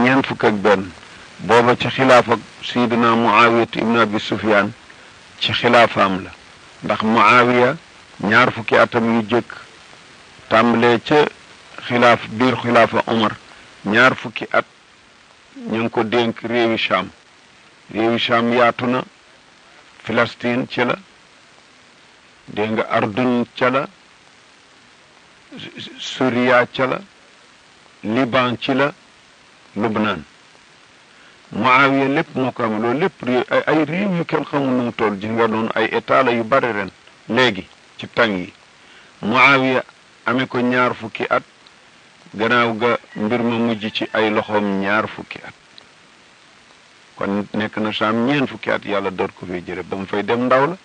ñeent fukk ak benn booba ci xilaaf ak Seydina Muawiya ibn Abi Sufyaan ci xilaafaam la ndax Muawiya ñaar fukki atam yu jëkk tàmbalee ca biir xilaafa Omar ñaar fukki at ñu ngi ko dénk réewi Sham yaatu na Palestine ci la dégg nga Ardun ca la Suriya ca la Liban ci la Lubnaan Muawiya lépp moo ko am loolu lépp ay réew yu kenn xamul nu mu toll ji nga doon ay état la yu bari ren léegi ci tàng yi Muawiya amee ko ñaar fukki at gannaaw ga mbir ma mujj ci ay loxoom ñaar fukki at kon nekk na Saam ñeen fukki at yàlla door ko fi jëre ba mu fay dem ndaw la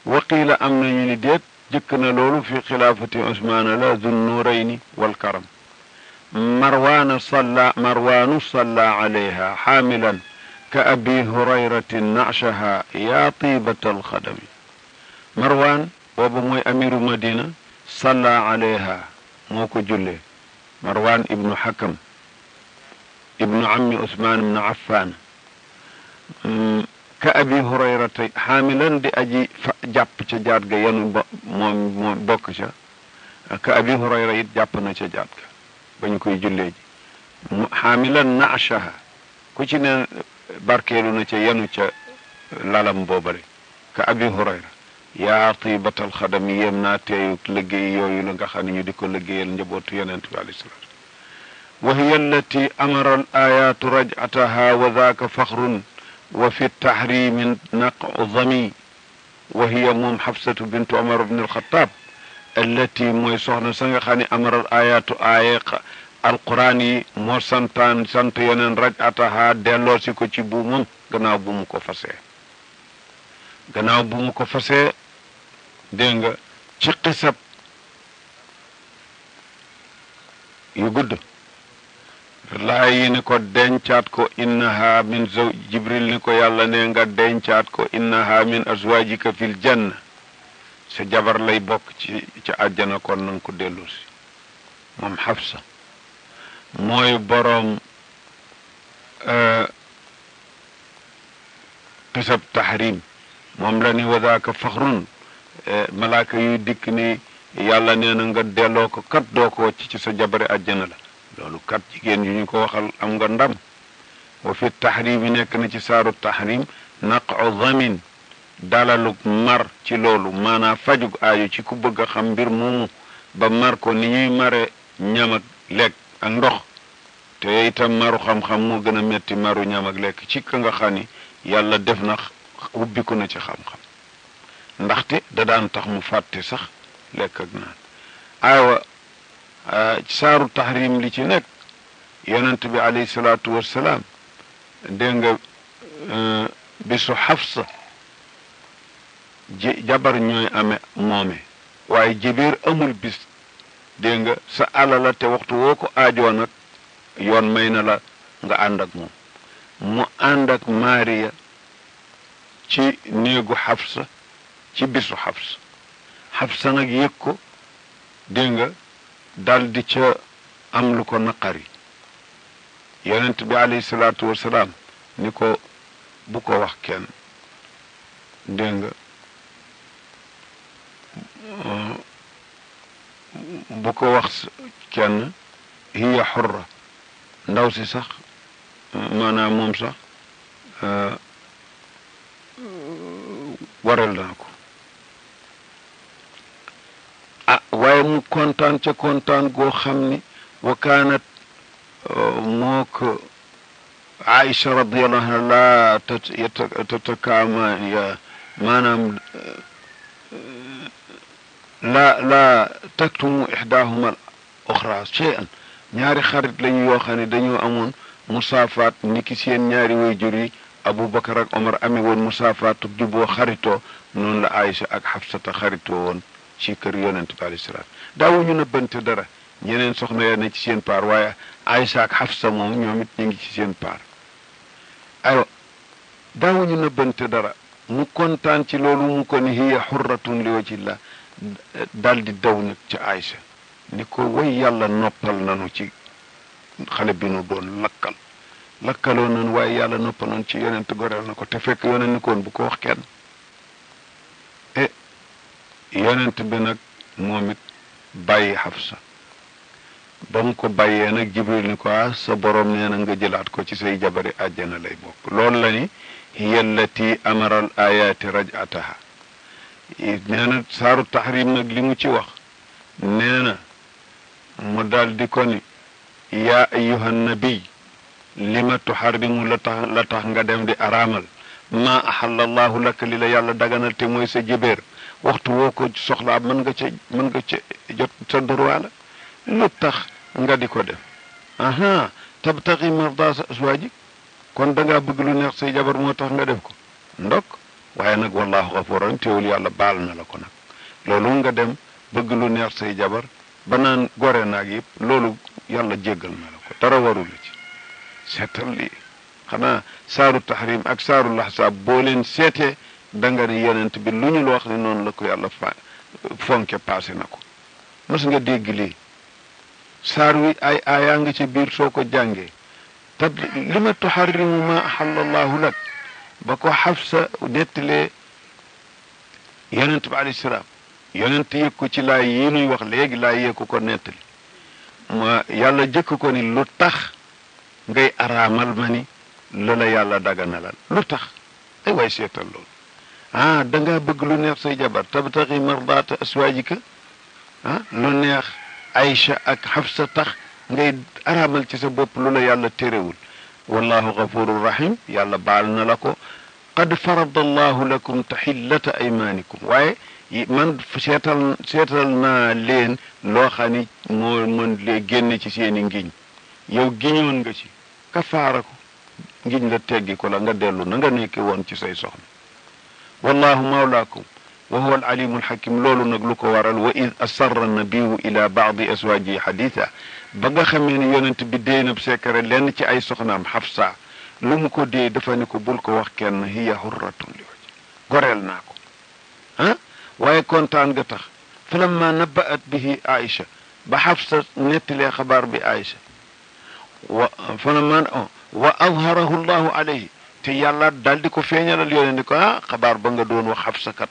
waqiila am nañu ni déet jëkk na loolu fi xilaafati Usmaana la Zun Nurayni wal Karam marwaanu salla alayha xaamilan ka abi hurayratin nashaha yaa tiibata alxadami marwaan boobu mooy amiru madina salla alayha moo ko jullee marwaan ibnu xakam ibnu ammi usmaan ibnu affaan ka abi hurayrata xaamilan di aji jàpp ca jaat ga yanu moom bokk ca ka abi hurayra it jàpp na ca jaat ga ba ñu koy jullee ji xaamilan nashaha ku ci ne barkeelu na ca yanu ca lalam boobale ka abi hurayra yaa tibatal xadam yéem naa teeyu liggéey yooyu la nga xam ne ñu di ko liggéeyal njabootu yonent bi alayhi salaatu wa hiya allati amara al ayatu raj'ataha wa dhaaka faxrun wa fi tahrimi naqu dami wa hiya moom xafsatu bintu omar ibn alxataab allati mooy soxna sa nga xam ne amaral ayatu aaye alquran yi moo sant yeneen raj'ataha delloo si ko ci buumam gannaaw bu mu ko fasee dégg nga ci xisab yu gudd laa yi ni ko dencaat ko innaha min jibril ni ko yàlla ne nga dencaat ko innaha min azwajika fil janna sa jabar lay bokk ci àjjana kon nanga ko dellu si moom Xafsa mooy boroom xisab tahrim moom la ni wadaaka faxrun malaaka yuy dikk ni yàlla nee na nga delloo ko kat doo ko wàcc ci sa jabari àjjana la loolu kat jigéen yu ñu ko waxal am nga ndam wa fi tahrim yi nekk na ci saaru tahrim naqu zamin dalalug mar ci loolu maanaam fajug aayu ci ku bëgg a xam mbir moomu ba mar ko ni ñuy mare ñam ak lekk ak ndox te itam maru xam-xam moo gën a metti maru ñam ak lekk ci ka nga xam ni yàlla def na ubbiku na ci xam-xam ndaxte da daan tax mu fàtte sax lekk ak naan aywa saaru tahrim li ci nekk yonent bi alayhi salaatu wassalaam dégg nga bisu Xafsa jabar ñooy moome waaye jibiir amul bis dégg nga sa alala te waxtu woo ko aajoo nag yoon may na la nga ànd ak moom mu ànd ak Maariya ci néegu Xafsa ci bisu Xafsa nag yëg ko dégg nga dal di ca am lu ko naqari yonent bi alayhi salaatu wasalaam ni ko bu ko wax kenn dégg nga bu ko wax kenn hiya xurra ndaw si sax maanaam moom sax waral naa ko waaye mu kontaan ca kontaan goo xam ni wa kaanat moo ko Aïcha radiyallahu anha laa tatakaama maanaam laa taktumu ixdaahuma al oxra cheyan ñaari xarit lañu yoo xam ne dañoo amoon musaafaat ni ki seen ñaari wayjur yi Abubakar ak Omar amee woon musaafaatu juboo xaritoo noonu la Aïcha ak Xafsata xaritoo woon ci kër yonent bi alayhi salaam daawuñu nëbbante dara ñeneen soxna ya ne ci seen paar waaye Aïcha ak Xafsa moom ñoom it ñu ngi ci seen paar aywa daawuñu nëbbante dara mu kontaan ci loolu mu ko ni hiya xurratun li wajhillah dal di daw nag ci Aïcha ni ko way yàlla noppal nanu ci xale bi nu doon lakkaloo noonu waaye yàlla noppanoon ci yonent goreel na ko te fekk yonent ni koon bu ko wax kenn yonent bi nag moom it bàyyi Xafsa ba mu ko bàyyee nag Jibril ni ko sa borom nee na nga jëlaat ko ci say jabari àjjana lay bokk loolu la ni hiya allati amara al ayaati raj'ataha nee na saaru tahrim nag li mu ci wax nee na mu daal di ko ni yaa ayyuhan nabiy lima tuharrimu la tax nga dem di araamal maa ahalla allahu laka li la yàlla daganal te mooy sa jëbeer waxtu woo ko soxlaa mën nga ca jot sa droit la lu tax nga di ko def aha tabtaqi mardaasa azwaajik kon dangaa bëgg lu neex say jabar moo tax nga def ko ndok waaye nag wallahu gafuuran teewul yàlla baal na la ko nag loolu nga dem bëgg lu neex say jabar ba naan gore naag yëpp loolu yàlla jéggal na la ko dara waru la ci seetal lii xanaa saaru tahrim ak saaru laxsaab boo leen seetee danga ne yonent bi lu ñu la wax ne noonu la ko yàlla fonke passé na ko mas nga dégg lii saar wi ay aayaa nga ca biir soo ko jàngee tab lima tuharrimu ma ahalla allahu lak ba ko Xafsa nettalee yonent bi alayhi salaam yonent yëg ko ci laay yi nuy wax léegi laay yee ko nettali ma yàlla jëkk ko ni lu tax ngay araamal ma ni la yàlla daganalal lu tax ay waay seetal loolu dangaa bëgg lu neex say jabar tabtaxi mardaata aswaajika lu neex Aïcha ak Xafsa tax ngay araamal ci sa bopp lu la yàlla terewul wallahu gafurur rahim yàlla baal na la ko qad farada allahu lakum taxillata aymaanikum waaye man seetal naa leen loo xam ni moo mën lee génne ci seeni ngiñ yow giñoon nga ci kafaara ko ngiñ la teggi ko la nga dellu na nga nekk woon ci say soxna wallahu mawlaakum wa huwa alalimu alxakim loolu nag lu ko waral wa id asarra nabiyu ila baadi aswaaji xaditha ba nga xamee ne yonent bi déynab secret lenn ci ay soxnaam Xafsa lu mu ko dee dafa ne ko bul ko wax kenn hiya hurratun li wajhi goreel naa ko waaye kontaan nga tax falamma naba'at bihi Aïcha ba Xafsa nettilee xabaar bi Aïcha wa azharahu llahu alayhi te yàlla daal di ko feeñalal yonent ni ko xabaar ba nga doon wax Xafsa kat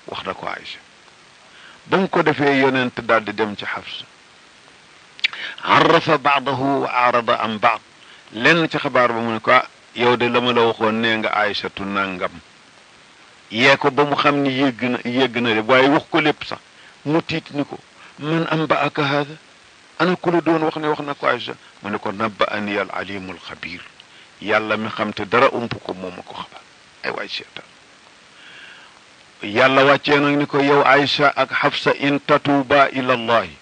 wax na ko Aïcha ba mu ko defee yonent daal di dem ci Xafsa arrafa baadahu wa arada an baad lenn ci xabaar ba mu ne ko yow de la ma la waxoon nee nga Aïchatu nangam yee ko ba mu xam ni yégg na de waaye wax ko lépp sax mu tiit ni ko man anba'aka haada ana ku la doon wax ne wax na ko Aïcha mu ne ko nabba'ani al alimul xabiir yàlla mi xam te dara ump ko moom ma ko xabaar ay waay seetaan yàlla wàccee nag ni ko yow Aïcha ak Xafsa in tatuuba ila allahi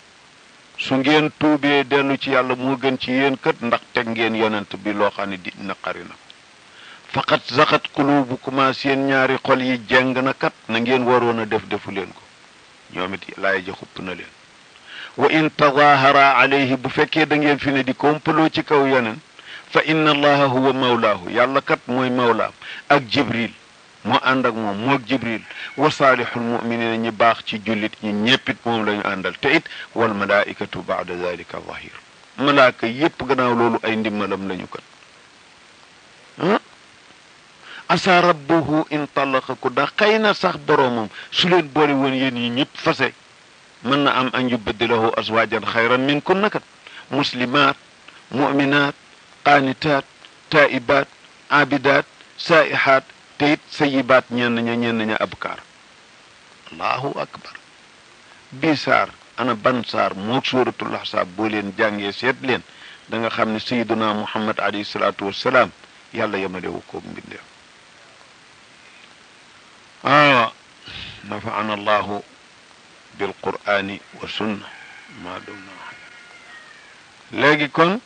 su ngeen tuubee dellu ci yàlla moo gën ci yéen kat ndax teg ngeen yonent bi loo xam ne di naqari na ko faqat zaxat quluubukuma seen ñaari xol yi jeng na kat na ngeen waroon a defu leen ko ñoom it laay ja xupp na leen wa in tadaahara alayhi bu fekkee da ngeen fi ne di kompaloo ci kaw yonen fa inna allaha huwa mawlaahu yàlla kat mooy mawlaam ak jibril moo ànd ak moom moog jibril wa saalihul muminina ñi baax ci jullit ñi ñéppit moom la ñu àndal te it wal malaikatu baada dalika zahir malaaka yépp gannaaw loolu ay ndimmalam lañu kat asa rabbuhu in talaqaku da xëy na sax boroomam su leen boole woon yéen yi ñëpp fase mën na am an yubaddilahu azwajan xayran min kunna kat muslimaat mu'minaat qaanitaat taa'ibaat aabidaat saa'ihaat te it sayibaat ñenn ña abkaar allahu akbar bii saar ana ban saar moog suuratul ahsaab boo leen jàngee seet leen da nga xam ne sayyiduna muhammad alayhi salaatu wassalaam yàlla yemalewu koog mbindeef nafa'ana allahu bil qur'ani wa sunna maa dumna léegi kon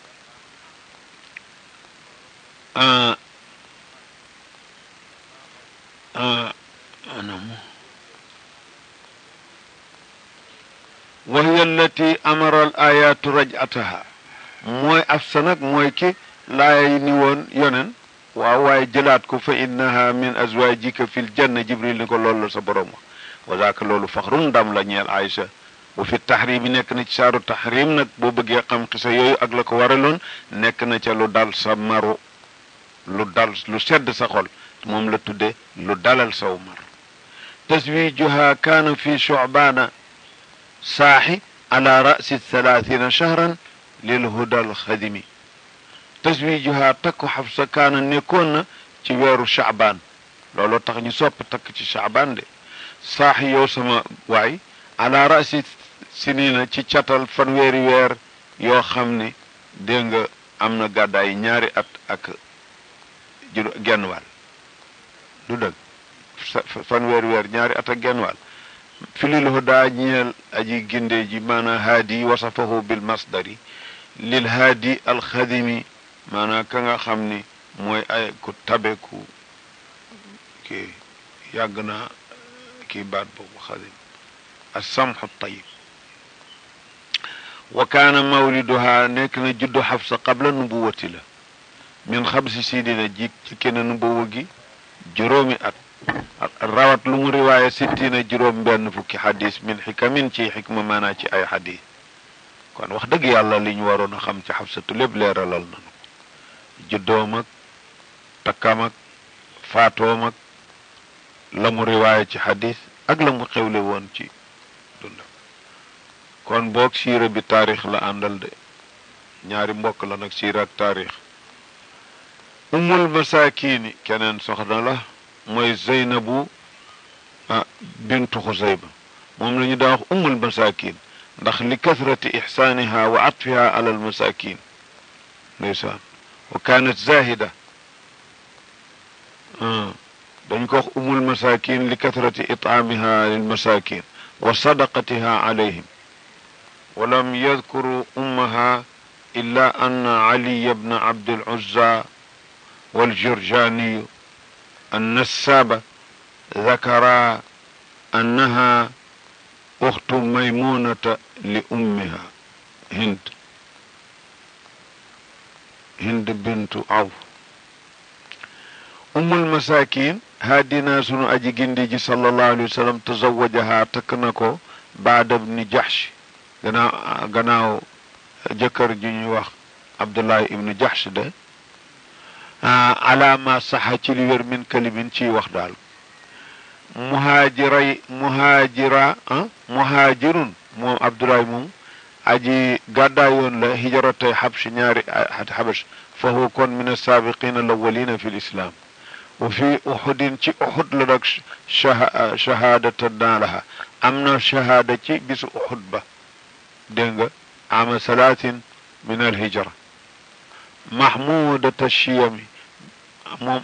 wa hiya allati amara al ayatu raj'ataha mooy Afsa nag mooy ki laay ni woon yonen waaw waaye jëlaat ko fa innaha min azwajika fil janna jibril ni ko loolu la sa borom wa zaaka loolu faxrun ndam la ñeel Aïcha wa fi tahrim nekk na ci saaru tahrim nag boo bëggee xam xisa yooyu ak la ko waraloon nekk na ca lu dal sa maru lu sedd sa xol moom la tudde lu dalal saw mar taswijuha kaana fi shu'baana saaxi ala ra'si 30 shahran lil hudal xadimi taswijuha takku Xafsa kaana nekkoon na ci weeru Sha'baan looloo tax ñu sopp takk ci Sha'baan de saaxi yow sama waay ala ra'si sinina ci catal fanweeri weer yoo xam ne dégg nga am na gàddaay ñaari at ak genn wàll du dëgg fanweeri weer ñaari at ak genn wàll filil hudaa ñeel aji ginde ji maanaam haadi wasafahu bil masdari lil haadi alxadimi maanaam ka nga xam ni mooy ay ku tabe ku kii yàgg na kii baat boobu xadim as-samhu tayyib wa kaana mawliduha nekk na juddu Xafsa qabla nubuwati la min xamsi sidina ji ci kenn nubuwa gi juróomi at rawat lu mu riwaaya sittina juróom benn fukki xadis min xikamin ci xikma maanaa ci ay xadis kon wax dëgg yàlla li ñu waroon a xam ci Xafsatu lépp leeralal nanu juddoom ak takkam ak faatoom ak la mu riwaaya ci xadis ak la mu xewle woon ci dundam kon boog siira bi taarix la àndal de ñaari mbokk la nag siira ak taarix umul masakini keneen soxna la mooy Zeynabu bintu Xusayba moom la ñu daa wax umul masakin ndax li kasrati ixsaaniha wa atfiha ala al masakin ndeysaan wa kaanat zahida dañ ko wax umul masakin li kasrati itaamiha lil masakin wa sadaqatiha alayhim ولم يذكروا أمها إلا أن علي بن عبد العزى والجرجاني النسابة ذكرا أنها أخت ميمونة لأمها هند بنت عوف أم المساكين هذه ناس أجي جندي صلى الله عليه وسلم تزوجها تكنكو بعد ابن جحش gannaaw jëkkër ji ñuy wax Abdullah ibnu Jahsh de alaama saxa ci li wér min kalimin ciy wax daal muhaajirun moom Abdullah moom aji gàddaayoon la hijratay Habsh ñaari Habash fa huwa kon min as-saabiqiina al-awwaliina fi l-islaam wa fi Uhudin ci Uhud la nag shahaadatan laha am na shahaada ci bisu Uhud ba dégg nga ama salaatin min alhijra mahmudata chiyami moom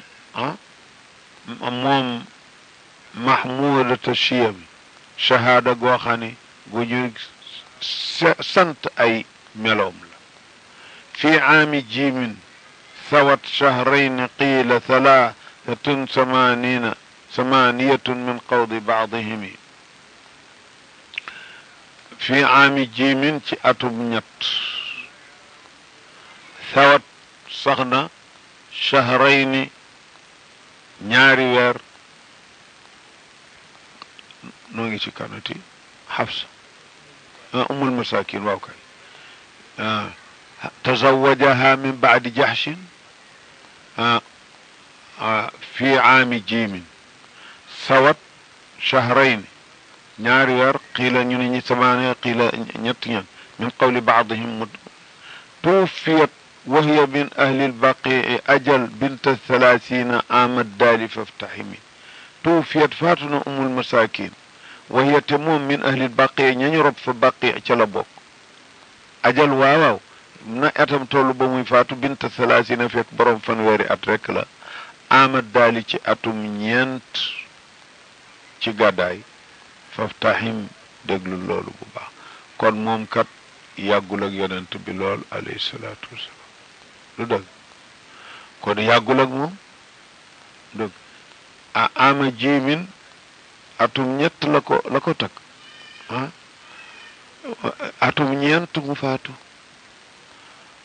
mahmudata chiyami shahaada goo xam ne gu ñu sant ay meloom la fi aami jimin thawat shahrayn qiila thalathatun samaniyatun min qawdi baadihimi fi aami jimin ci atum ñett thawat sax na shahrayni ñaari weer noo ngi ci kanati Xafsa umul masakin waaw kay tazawajaha min baadi Jahshin fi aami jimin thawat shahrayni ñaari weer qiila ñu ne ñi samaane qiila ñetti ñan min qawli baadihim tuufiyat wa hiya min ahli lbaqii ajal binta thalathina ama daali faftahimi tuufiyat faatuna umul masakin wa hiya te moom min ahli lbaqii ñañu rob fa baqii ca la bokk ajal waawaaw na atam toll ba muy faatu binta thalathina fekk borom fanweeri at rek la ama daali ci atum ñeent ci gàddaay faftahim déglu loolu bu baax kon moom kat yàggul ak yonent bi lool alayhi salaatu wasalaam lu dëgg kon yàggul ak moom dëgg ama jimin atum ñett la ko takk atum ñeent mu faatu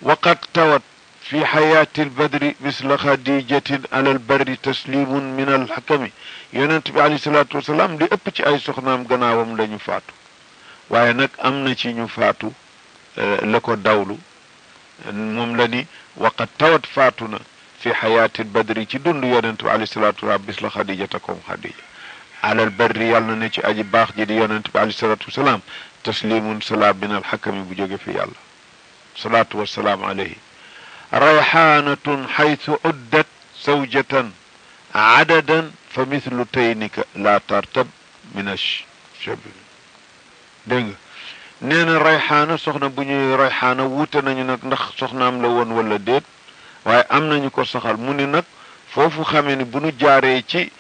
waqad tawat fi xayaati albadri misla xadijatin ala albarri taslimun min alxakami yonent bi alayhi salaatu wasalaam li ëpp ci ay soxnaam gannaawam lañu faatu waaye nag am na ci ñu faatu la ko dawlu moom la ni waqad tawat faatu na fi xayaatil badri ci dund yonent bi alayhi salaatu wasalaam bis la xadijata comme xadija alal barri yàlla na ne ci aji baax ji di yonent bi alayhi salaatu wasalaam taslimun salaam min alxakami bu jóge fi yàlla salaatu wasalaam alayhi rayxaanatun xaytu uddat zawjatan adadan fa mithlu taynika la tartab min ash-shabi dégg nga nee na rayxaana soxna bu ñuy rayxaana wuute nañu nag ndax soxnaam la woon wala déet waaye am nañu ko saxal mu ni nag foofu xamee ni bu nu jaaree ci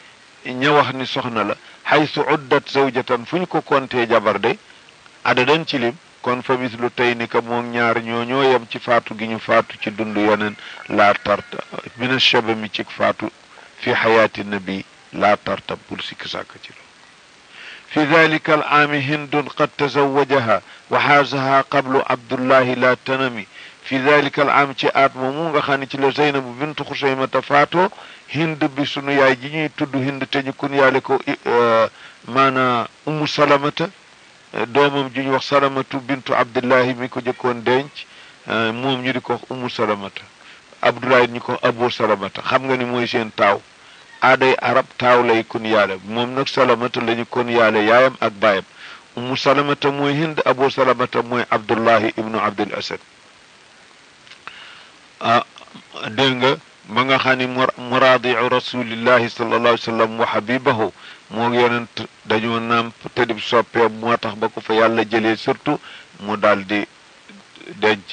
ña wax ni soxna la xaytu uddat zawjatan fu ñu ko kontee jabar de adadan ci lim kon fa mislu tey ni ka moom ñaar ñoo yem ci faatu gi ñu faatu ci dund yoneen laa tarta mina shabami ci faatu fi xayaati nabi laa tarta bul sikk sàkk ci loolu fi dalika al aami hindun qad tazawajaha wa xaasaha qablu abdullahi la tanami fi dalika al aam ci aat moomu nga xam ne ci la zeynabu bintu xusaymata faatoo hind bi sunu yaay ji ñuy tudd hind te ñu kun yaale ko maana ummu salamata doomam ji ñu wax salamatu bintu abdullahi mi ko jëkkoon denc moom ñu di ko wax ummu salamata abdullahi ñu ko abu salamata xam nga ni mooy seen taaw aaday arab taaw lay kun yaale moom nag salamata la ñu kon yaale yaayam ak baayam ummu salamata mooy hind abu salamata mooy abdullahi ibnu abdul asad dégg nga ma nga xam ni muraadiu rasulillahi sallallahu alayhi wa sallam wa habibahu moo yonent dañoo naam tëdib soppeem moo tax ba ko fa yàlla jëlee surtout mu daal di denc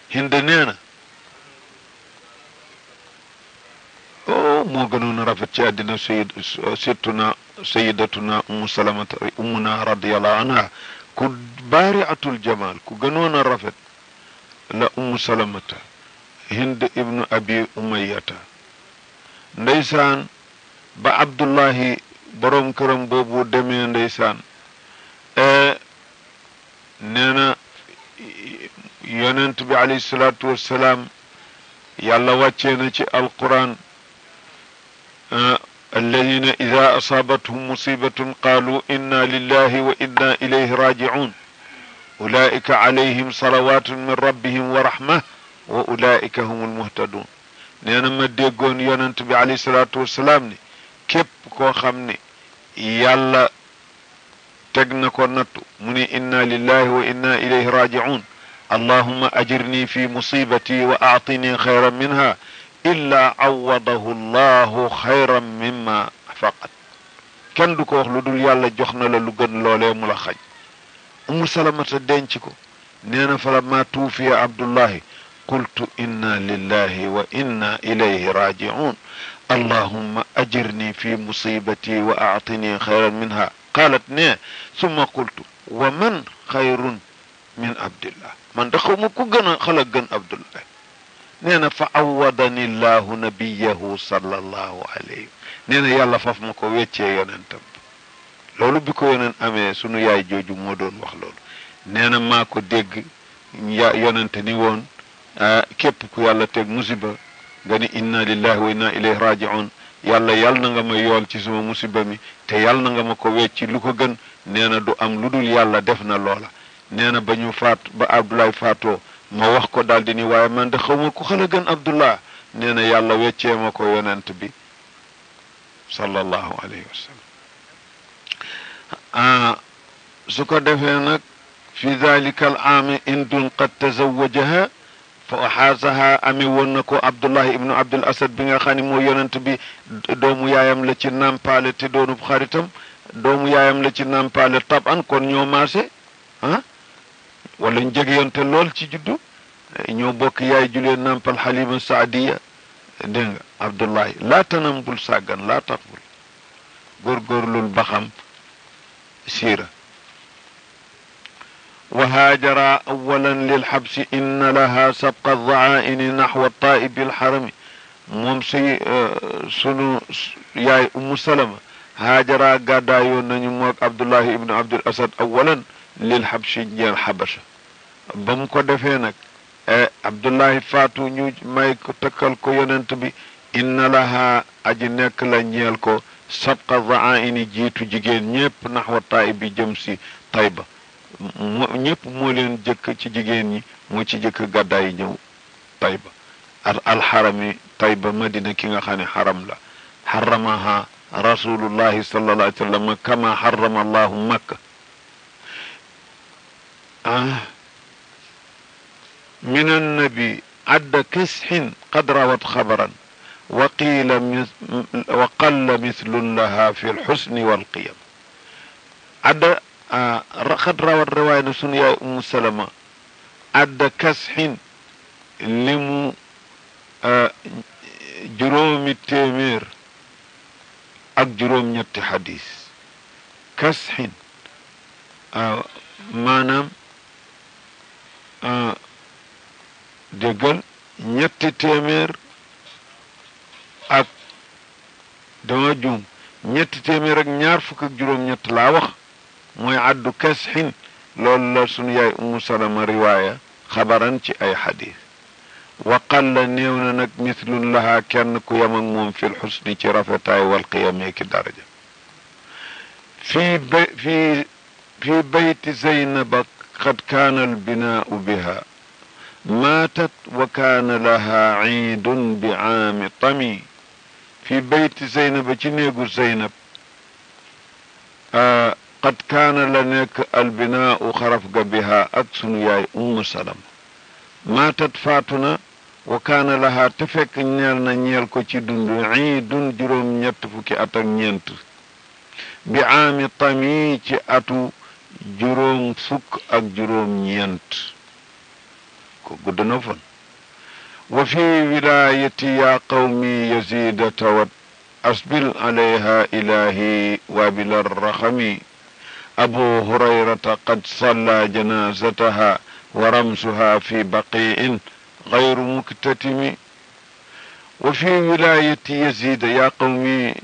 hind nee na moo gënoon a rafet ci àddina sayidatuna ummu salamata ummuna radiallahu anha ku baariatul jamal ku gënoon a rafet la ummu salamata hind ibnu abi umayata ndeysaan ba abdullahi boroom këram boobu demee ndeysaan nee na yonent bi alayhi salaatu wassalaam yàlla wàccee na ci alquran alladina ida asaabathum musibatun qaalu inna lillahi wa inna ilayhi raji'un ulaika alayhim salawatun min rabbihim wa rahma wa ulaika humul muhtadun nee na ma déggoon yonent bi alayhi salaatu wassalaam ni képp koo xam ne yàlla teg na ko nattu mu ni inna lillahi wa inna ilayhi raji'un allahumma ajirni fi musibati wa a'tini khayran minha illa awadahu allahu khayran mimma faqat kenn du ko wax lu dul yàlla jox na la lu gën loolee mu la xaj umu salamata denc ko nee na fa lamma tuufiya abdullahi qultu inna lillahi wa inna ilayhi raji'un allahumma ajirni fi musibati wa a'tini khayran minha qalat ne summa qultu wa man khayrun min abdillah man da xawma ku gën a xala gën abdullah nee na fa awadani llahu nabiyahu sallallahu alayhi nee na yàlla faf ma ko weccee yonentam loolu bi ko yonent amee sunu yaay jooju moo doon wax loolu nee na maa ko dégg yonente ni woon képp ku yàlla teg musiba nga ni inna lillahi wa inna ilayhi raji'un yàlla na nga ma yool ci suma musiba mi te yàlla na nga ma ko wecci lu ko gën nee na du am lu dul yàlla def na loola nee na ba ñu faat ba abdoulaye faatoo ma wax ko daldi ni waaye man de xawma ku xala gën abdullah nee na yàlla weccee ma ko yonent bi sallallahu alayhi wa sallam su ko defee nag fi dalika al aami indun qad tazawajaha fa xaasaha ami woon na ko abdullahi ibnu abdul asad bi nga xam ne mooy yonent bi doomu yaayam la ci nampaale te doonub xaritam doomu yaayam la ci nampaale taban kon ñoo maase wala ñu jegeyante lool ci juddu ñoo bokk yaay julee nampal xalima saadiya dégg nga abdullahi laa tanam bul sàggan laa tax bul góorgóorlul baxam siira وهاجر أولا للحبس إن لها سبق الضعائن نحو الطائب الحرم مومسي سنو ياي أم سلمة هاجر قادا يونني عبد الله ابن عبد الأسد أولا للحبس نيال حبشة بمكو دفينك عبد الله فاتو نيو ماي تكال كو يننتبي إن لها أجنك لنيال كو سبق الضعائن جيتو جيجين نيب نحو الطائب جمسي طيبة ñëpp moo leen jëkk ci jigéen ñi moo ci jëkk gàddaay ñëw Tayba alxarami Tayba Madina ki nga xam ne xaram la xaramaha rasulullahi sallallahu alayhi wa sallam kama xarama allahu makka min annabi adda kisxin qad rawat xabaran وقيل وقل مثل لها في الحسن والقيم عد قد روى الرواية سنيا أم سلمة عد كسح لم جروم التيمير أك جروم نيت حديث كسح مانام دقل نيت تيمير ak dama juum ñetti téeméer ak ñaar fukk ak juróom-ñett laa wax mooy addu kasxin loolu la sunu yaay umu salama riwaaya xabaran ci ay xadis wa qalla néew na nag mislun lahaa kenn ku yam ak moom fil xusni ci rafetaay wal qiyamee ki daraja fi bayti zaynaba qad kaana albinaau biha maatat wa kaana lahaa ciidun bi caami tami في بيت زينب جنيغو زينب قد كان لنك البناء خرفق بها أكسن ياي أم سلمة ماتت فاتنا وكان لها تفك نيالنا نيال كو تي دوند عيد جروم نيت فوكي أتك نينت بعام طمي تي أتو جروم فك أك جروم نينت كو قد نفن وفي ولايتي يا قومي يزيد توت أسبل عليها إلهي وابل الرخم أبو هريرة قد صلى جنازتها ورمسها في بقيع غير مكتتم وفي ولايتي يزيد يا قومي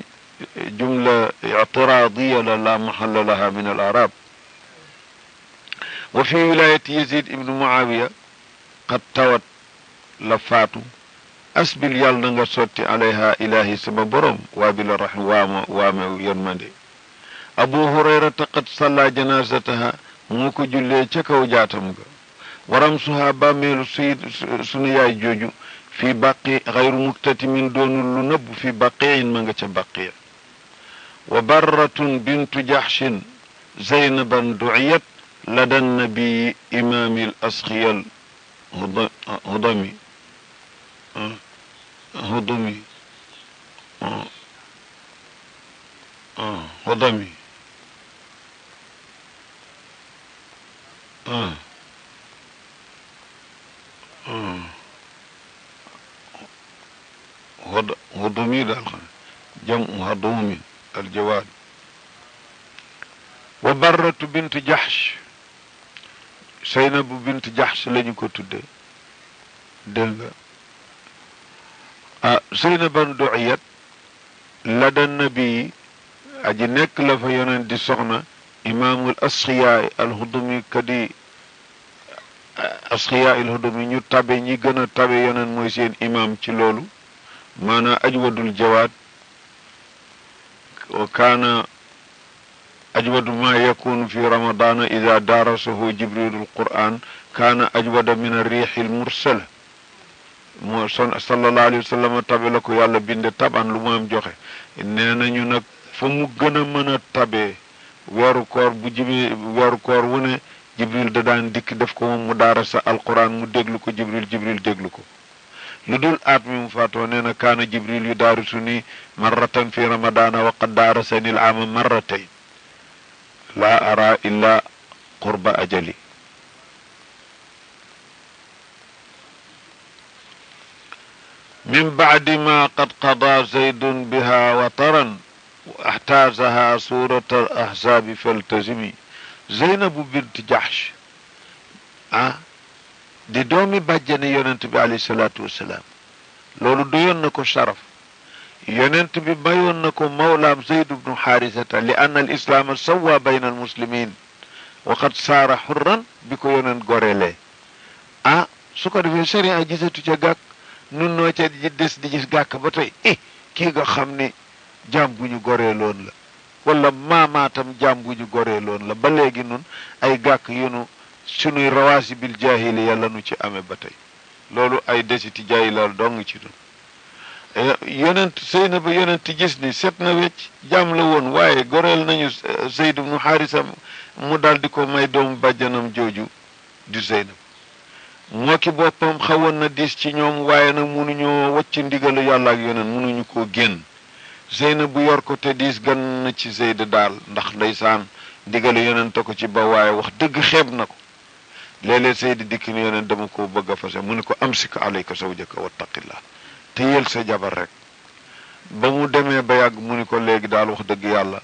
جملة اعتراضية لا محل لها من الأعراب وفي ولاية يزيد ابن معاوية قد توت لفاتو أسبل يالنا صوتي عليها إلهي سبب برم وابل الرحم وام يرمدي أبو هريرة قد صلى جنازتها موكو جلي تكو جاتمك ورمسها باميل سيد سنياي جوجو في بقي غير مكتتم دون اللنب في بقيع منغة بقيع وبرة بنت جحش زينبا دعيت لدى النبي إمام الأسخيل هضمي هضمي هضمي هضمي جمع هضومي الجواد وبرة بنت جحش زينب بنت جحش لني كو تودé دنگا زينب دعيت لدى النبي aji nekk la fa yonent di soxna imaamul asxiyaa alhudumi kadi asxiyaa alhudumi ñu tabe ñi gën a tabe yonent mooy seen imaam ci loolu maanaa ajwadul jawaad wa kaana ajwadu ma yakunu fi ramadana ida darasahu jibrilul quran kaana ajwada min arriixi almursala moo sallallahu alayhi wa sallam tabe la ko yàlla binde taban lu mu am joxe nee nañu nag fa mu gën a mën a tabee weeru koor bu jibee weeru koor wu ne jibril da daan dikk def ko moom mu daarasa alquran mu déglu ko jibril déglu ko lu dul at mi mu faatoo nee na kaana jibril yu daarisu ni marratan fi ramadana wa qad daarasani al aama marratayn laa ara illa qurba ajali min ba'di ma qad qada zaydun biha wataran واحتازها سورة الأحزاب فالتزمي زينب بنت جحش دي دومي بجاني يوننتبي عليه الصلاة والسلام لولو دويون نكو شرف يوننتبي بايون نكو مولام زيد بن حارثة لأن الإسلام سوى بين المسلمين وقد صار حرا بكو يونن غوريلي سوكو دفي شريعة جيسة تجاقك نونو تي دي جس غاك بطي كيغا خمني jaam bu ñu goree loon la wala maamaatam jaam bu ñu goreeloon la ba léegi nun ay gàkk yunu sunuy rawaasi bil jaahiliya la nu ci amee ba tey loolu ay desiti jaahiliya dong ci dun yonent Zeynab ba yonent gis ni set na wecc jaam la woon waaye goreel nañu Zayd ibnu Haarisa mu daal di ko may doomu bàjjanam jooju di Zeynab moo ki boppam xawoon na diis ci ñoom waaye nag mënuñoo wacc ndigalu yàlla ak yonent mënuñu koo génn Zeynab bu yor ko te diis gan na ci Zayd daal ndax ndeysaan ndigalu yonent ko ci ba waaye wax dëgg xeeb na ko léeg-léeg Zayd dikk ni yonent dama ko bëgg a fase mu ne ko amsik alayka zawjaka wattaqillah te yel sa jabar rek ba mu demee ba yàgg mu ni ko léegi daal wax dëgg yàlla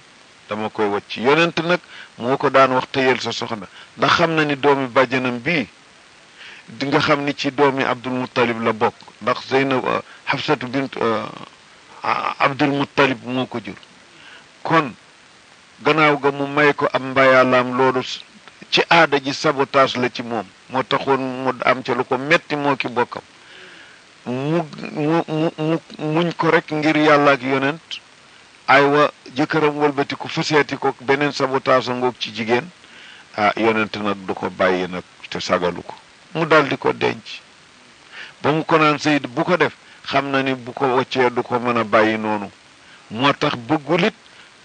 dama koy wacc yonent nag moo ko daan wax te yel sa soxna ndax xam na ni doomi bàjjanam bii di nga xam ni ci doomi Abdul Muttalib la bokk ndax Zeynab Hafsatu bint Abdul Muttalib moo ko jur kon gannaaw ga mu may ko am mbayalaam loolu ci aada ji sabotage la ci moom moo taxoon mu am ca lu ko metti moo ki bokkam muñ ko rek ngir yàlla ak yonent aywa jëkkëram wëlbati ko faseeti ko beneen sabotage a ngoog ci jigéen yonent nag du ko bàyyi nag te sagalu ko mu daldi ko denc ba mu ko naan Zayd bu ko def xam na ni bu ko waccee du ko mën a bàyyi noonu moo tax bëggulit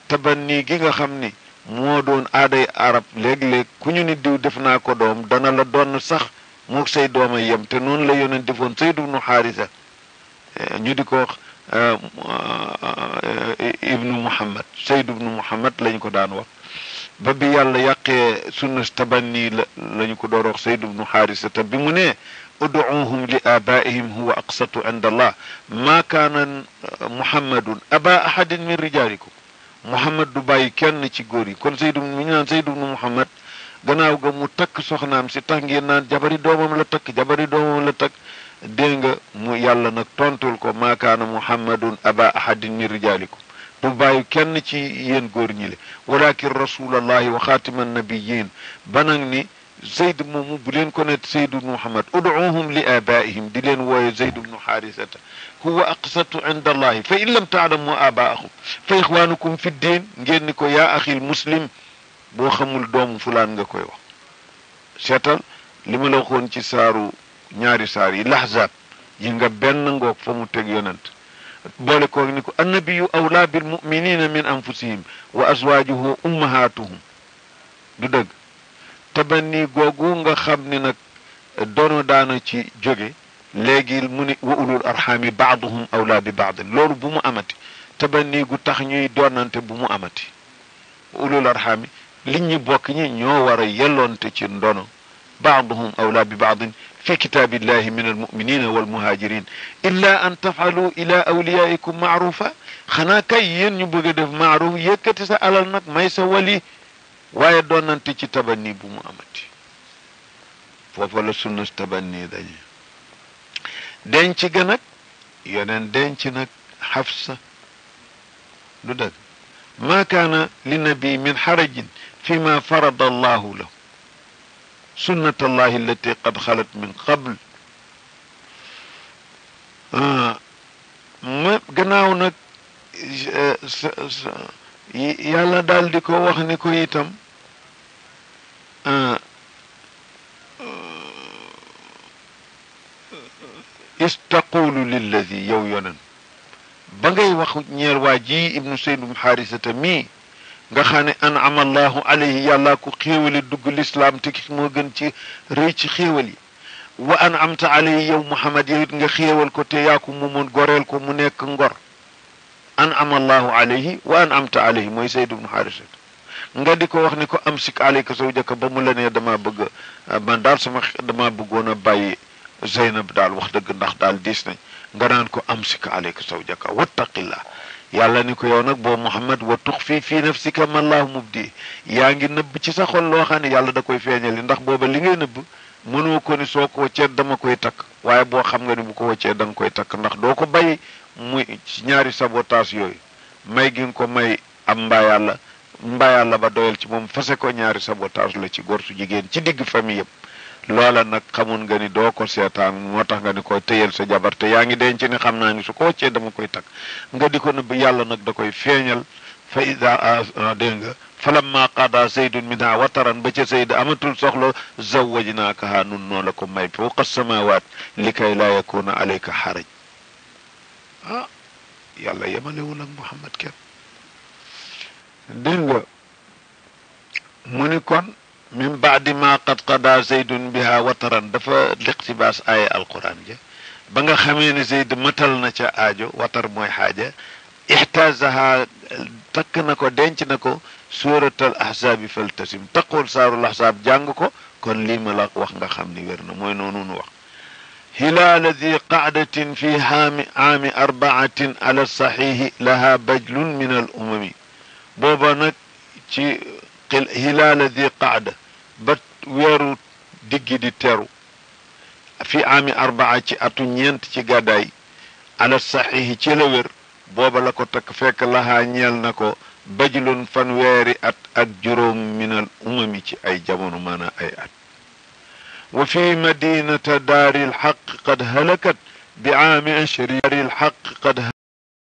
tabanni gi nga xam ni moo doon aaday arab léeg-léeg ku ñu ni diw def naa ko doom dana la doon sax mook say dooma yem te noonu la yonent defoon Zayd ibnu Haarisa ñu di ko wax ibnu Muhammad Zayd ibnu Muhammad lañu ko daan wax ba bi yàlla yàqee sunna tabanni lañu ko door wax Zayd ibnu Haarisa te bi mu ne ud'uuhum li aabaa'ihim huwa aqsatu inda allah maa kaana muhammadun aba ahadin min rijaalikum muhammad du bàyyi kenn ci góor yi kon mi ñu naan Zayd ibnu Muhammad gannaaw ga mu takk soxnaam si tax ngeen naan jabari doomam la takk dégg nga mu yàlla nag tontul ko maa kaana muhammadun aba ahadin min rijaalikum du bàyyi kenn ci yéen góor ñi le walakin rasulallahi wa xaatiman nabiyyin banag ni Zayd moomu bu leen ko ne Zayd ibnu Muhammad ud'uuhum li aabaa'ihim di leen wooye Zayd ibnu Haarisata huwa aqsatu inda allahi fa in lam taalamu aabaa'ahum fa ixwaanukum fi ddin ngeen ni ko yaa axil muslim boo xamul doomu fulaan nga koy wax seetal li ma la waxoon ci saaru ñaari saar yi Lahzaab yi nga benn ngoog fa mu teg yonent boole ko ni ko annabiyu awlaa bil mu'minina min anfusihim wa azwaajuhu ummahaatuhum du dëgg tabanni googu nga xam ni nag doono daana ci jóge léegi mu ni wa ulul arxaami baaduhum awlaa bi baadin loolu bu mu amati tabanni gu tax ñuy doonante bu mu amati wa ulul arxaami li ñu bokk ñi ñoo war a yelloonte ci ndono baaduhum awlaa bi baadin fi kitaabillahi min almuminina walmuhaajirin illa an tafalu ila awliyaikum maarufa xanaa kay yéen ñu bëgg a def maaruf yëkkati sa alal nag may sa wali waaye doonante ci tabanni bu mu amati foofa la sunna tabanni dañe denc ga nag yeneen denc nag Xafsa du dëgg maa kaana li nabi min xarajin fi ma farada allahu lahu sunnat allahi allati qad xalat min qabl ma gannaaw nag yàlla daal di ko wax ni ko itam istaqulu lilladi yow yonen ba ngay wax ñeel waa ji ibnu Zayd ibnu Haarisata mii nga xam ne an'ama allahu alayhi yàlla ko xéewali dugg lislaam te ki moo gën ci rëy ci xéewal yi wa an'amta alayhi yow Muhammad yow it nga xéewal ko te yaa ko moomoon goreel ko mu nekk ngor an'ama allahu alayhi wa an'amta alayhi mooy Zayd ibnu Haarisata nga di ko wax ni ko amsik alayka zawjaka ba mu la nee dama bëgg man daal dama bëggoon a bàyyi Zeynab daal wax dëgg ndax daal diis nañ nga naan ko amsik alayka zawjaka wattaqillah yàlla ni ko yow nag boo Muhammad wa tuxfi fi nafsika ma allahu mubdi yaa ngi nëbb ci sa xol loo xam ne yàlla da koy feeñali ndax booba li ngay nëbb mënoo ko ni soo ko waccee dama koy takk waaye boo xam nga ni bu ko waccee da nga koy takk ndax doo ko bàyyi muy ci ñaari sabotage yooyu may gi nga ko may am mbaa yàlla ba doyal ci moom fase ko ñaari sabotage la ci góor su jigéen ci digg famille yëpp loola nag xamoon nga ni doo ko seetaan moo tax nga ni ko téyel sa jabar te yaa ngi denc ni xam naa ni su ko waccee dama koy takk nga di ko nëbb yàlla nag da koy feeñal fa ida dégg nga falamma qada zaydun minha wataran ba ca zayd amatul soxla zawwajnaakaha nun noo la ko may fawqa samawat li kay laa yakuna alayka xaraj yàlla yemalewul ak Muhammad kenn dégg nga mu ni kon min baadi ma qad qada zaydun biha wataran dafa liqtibaas aaya alquran ja ba nga xamee ne zayd matal na ca aajo watar mooy xaaja ixtaazaha takk na ko denc na ko suuratal ahzaabi faltasim taqul saarul ahzaab jàng ko kon lii ma la wax nga xam ni wér na mooy noonu nu wax hilaala di qacdatin fi aami arbaatin ala saxiixi laha bajlun min al umami booba nag ci hilaala di qacda ba weeru diggi di teru fi aami arbaa ci atu ñeent ci gàddaay ala saxiixi ci la wér booba la ko takk fekk lahaa ñeel na ko bajlun fanweeri at ak juróom minal umami ci ay jamono maanaam ay at wa fi madinata daaril xaq qad halakat bi aami ashri daaril xaq qad